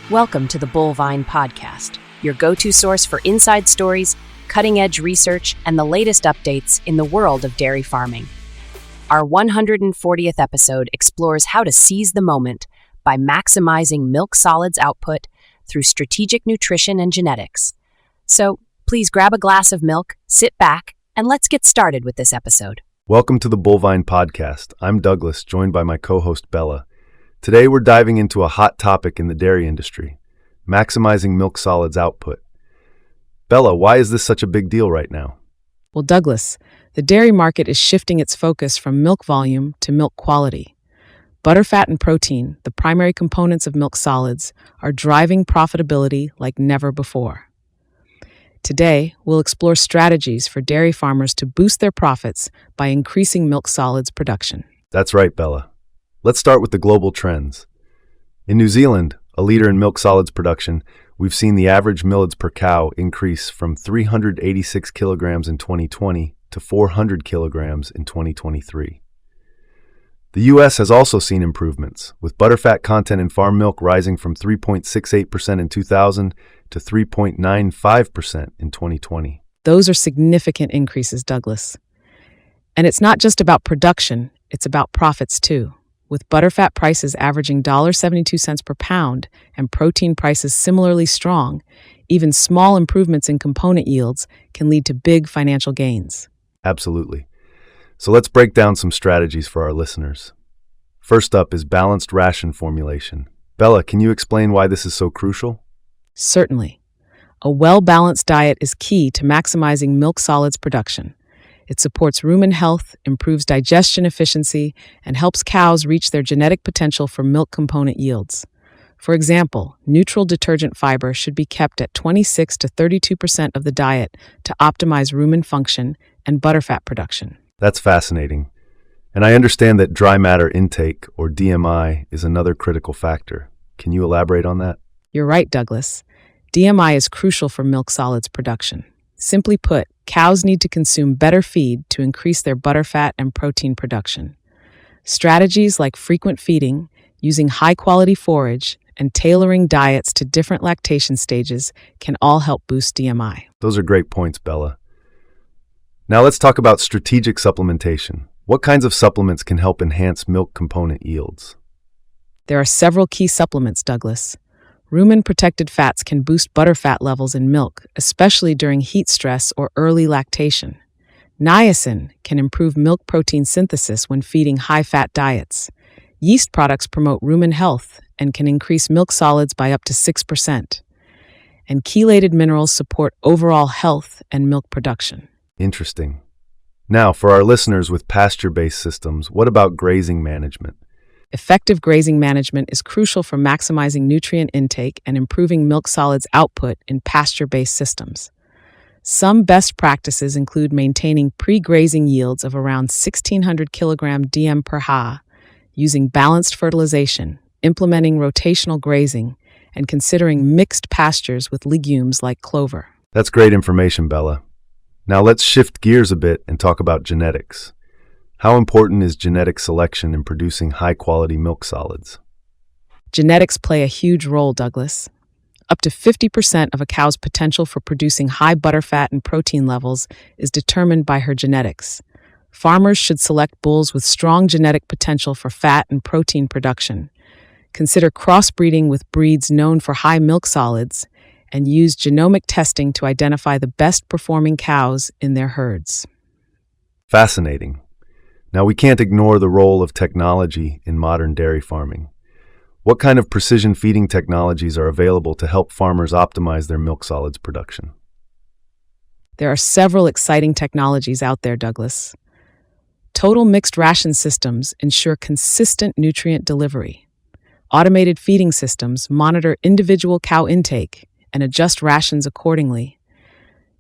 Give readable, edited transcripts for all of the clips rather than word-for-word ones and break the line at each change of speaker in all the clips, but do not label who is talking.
Welcome to the Bullvine Podcast, your go-to source for inside stories, cutting-edge research, and the latest updates in the world of dairy farming. Our 140th episode explores how to seize the moment by maximizing milk solids output through strategic nutrition and genetics. So, please grab a glass of milk, sit back, and let's get started with this episode.
Welcome to the Bullvine Podcast. I'm Douglas, joined by my co-host Bella. Today we're diving into a hot topic in the dairy industry, maximizing milk solids output. Bella, why is this such a big deal right now?
Well, Douglas, the dairy market is shifting its focus from milk volume to milk quality. Butterfat and protein, the primary components of milk solids, are driving profitability like never before. Today, we'll explore strategies for dairy farmers to boost their profits by increasing milk solids production.
That's right, Bella. Let's start with the global trends. In New Zealand, a leader in milk solids production, we've seen the average millids per cow increase from 386 kilograms in 2020 to 400 kilograms in 2023. The U.S. has also seen improvements, with butterfat content in farm milk rising from 3.68% in 2000 to 3.95% in 2020.
Those are significant increases, Douglas. And it's not just about production, it's about profits too. With butterfat prices averaging $1.72 per pound and protein prices similarly strong, even small improvements in component yields can lead to big financial gains.
Absolutely. So let's break down some strategies for our listeners. First up is balanced ration formulation. Bella, can you explain why this is so crucial?
Certainly. A well-balanced diet is key to maximizing milk solids production. It supports rumen health, improves digestion efficiency, and helps cows reach their genetic potential for milk component yields. For example, neutral detergent fiber should be kept at 26 to 32% of the diet to optimize rumen function and butterfat production.
That's fascinating. And I understand that dry matter intake, or DMI, is another critical factor. Can you elaborate on that?
You're right, Douglas. DMI is crucial for milk solids production. Simply put, cows need to consume better feed to increase their butterfat and protein production. Strategies like frequent feeding, using high-quality forage, and tailoring diets to different lactation stages can all help boost DMI.
Those are great points, Bella. Now let's talk about strategic supplementation. What kinds of supplements can help enhance milk component yields?
There are several key supplements, Douglas. Rumen-protected fats can boost butterfat levels in milk, especially during heat stress or early lactation. Niacin can improve milk protein synthesis when feeding high-fat diets. Yeast products promote rumen health and can increase milk solids by up to 6%. And chelated minerals support overall health and milk production.
Interesting. Now, for our listeners with pasture-based systems, what about grazing management?
Effective grazing management is crucial for maximizing nutrient intake and improving milk solids output in pasture-based systems. Some best practices include maintaining pre-grazing yields of around 1,600 kilogram DM per ha, using balanced fertilization, implementing rotational grazing, and considering mixed pastures with legumes like clover.
That's great information, Bella. Now let's shift gears a bit and talk about genetics. How important is genetic selection in producing high-quality milk solids?
Genetics play a huge role, Douglas. Up to 50% of a cow's potential for producing high butterfat and protein levels is determined by her genetics. Farmers should select bulls with strong genetic potential for fat and protein production. Consider crossbreeding with breeds known for high milk solids, and use genomic testing to identify the best-performing cows in their herds.
Fascinating. Now, we can't ignore the role of technology in modern dairy farming. What kind of precision feeding technologies are available to help farmers optimize their milk solids production?
There are several exciting technologies out there, Douglas. Total mixed ration systems ensure consistent nutrient delivery. Automated feeding systems monitor individual cow intake and adjust rations accordingly.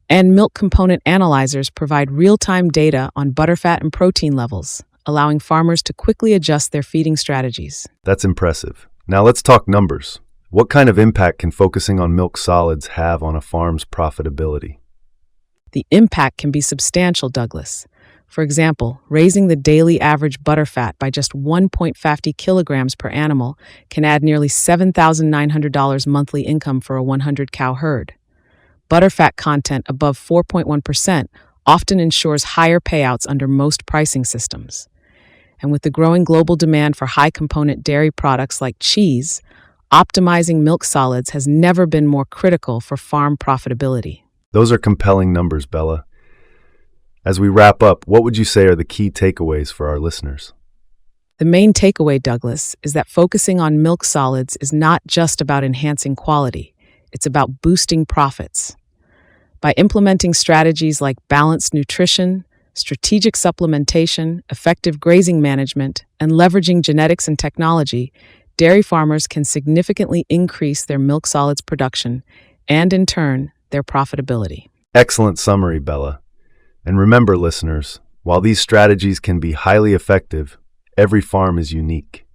And milk component analyzers provide real-time data on butterfat and protein levels, allowing farmers to quickly adjust their feeding strategies.
That's impressive. Now let's talk numbers. What kind of impact can focusing on milk solids have on a farm's profitability?
The impact can be substantial, Douglas. For example, raising the daily average butterfat by just 1.50 kilograms per animal can add nearly $7,900 monthly income for a 100-cow herd. Butterfat content above 4.1% often ensures higher payouts under most pricing systems. And with the growing global demand for high-component dairy products like cheese, optimizing milk solids has never been more critical for farm profitability.
Those are compelling numbers, Bella. As we wrap up, what would you say are the key takeaways for our listeners?
The main takeaway, Douglas, is that focusing on milk solids is not just about enhancing quality, it's about boosting profits. By implementing strategies like balanced nutrition, strategic supplementation, effective grazing management, and leveraging genetics and technology, dairy farmers can significantly increase their milk solids production and, in turn, their profitability.
Excellent summary, Bella. And remember, listeners, while these strategies can be highly effective, every farm is unique.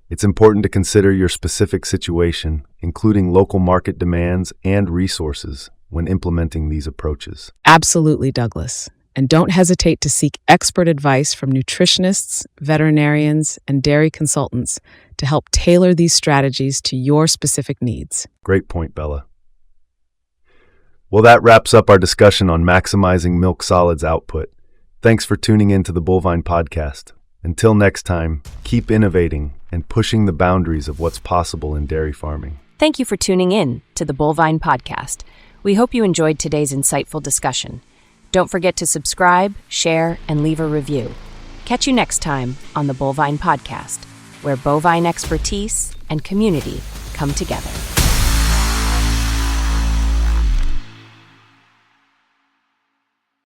It's important to consider your specific situation, including local market demands and resources, when implementing these approaches.
Absolutely, Douglas. And don't hesitate to seek expert advice from nutritionists, veterinarians, and dairy consultants to help tailor these strategies to your specific needs.
Great point, Bella. Well, that wraps up our discussion on maximizing milk solids output. Thanks for tuning in to the Bovine Podcast. Until next time, keep innovating and pushing the boundaries of what's possible in dairy farming.
Thank you for tuning in to the Bovine Podcast. We hope you enjoyed today's insightful discussion. Don't forget to subscribe, share, and leave a review. Catch you next time on the Bovine Podcast, where bovine expertise and community come together.